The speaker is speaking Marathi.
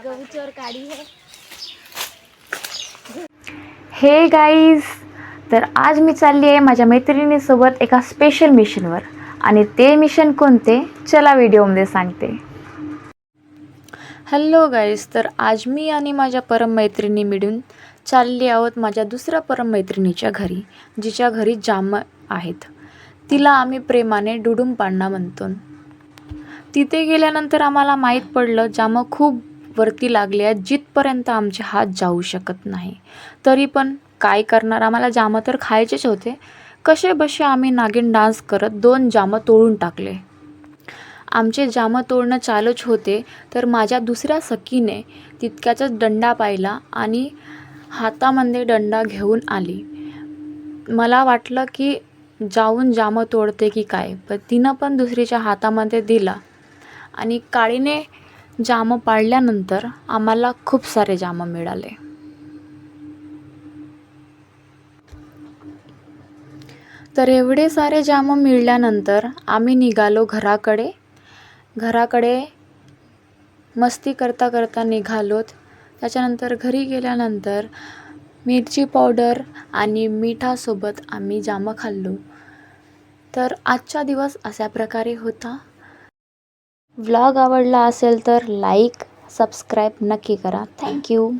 गौचर काढी है। हे गाईज, तर आज मी चालली आहे माझ्या मैत्रिणीसोबत एका स्पेशल मिशनवर. आणि ते मिशन कोणते, चला व्हिडिओमध्ये सांगते. हॅलो गाईज, तर आज मी आणि माझ्या परम मैत्रिणी मिळून चालली आहोत माझ्या दुसऱ्या परम मैत्रिणीच्या घरी, जिच्या घरी जाम आहेत. तिला आम्ही प्रेमाने डुडुम पांडा म्हणतो. तिथे गेल्यानंतर आम्हाला माहीत पडलं जाम खूप वरती लागले आहेत, जिथपर्यंत आमचे हात जाऊ शकत नाही. तरी पण काय करणार, आम्हाला जामं तर खायचेच होते. कसे बसे आम्ही नागिन डान्स करत 2 जामं तोडून टाकले. आमचे जामं तोडणं चालूच होते, तर माझ्या दुसऱ्या सखीने तितक्याचाच दंडा पाहिला आणि हातामध्ये दंडा घेऊन आली. मला वाटलं की जाऊन जामं तोडते की काय, पण तिनं पण दुसरीच्या हातामध्ये दिला आणि काळीने जामं पाडल्यानंतर आम्हाला खूप सारे जामं मिळाले. तर एवढे सारे जामं मिळाल्यानंतर आम्ही निघालो घराकडे मस्ती करता करता निघालोत. त्याच्यानंतर घरी गेल्यानंतर मिरची पावडर आणि मिठासोबत आम्ही जामं खाल्लो. तर आजचा दिवस अशा प्रकारे होता. व्लॉग आवडला असेल तर लाईक सबस्क्राईब नक्की करा. थँक्यू.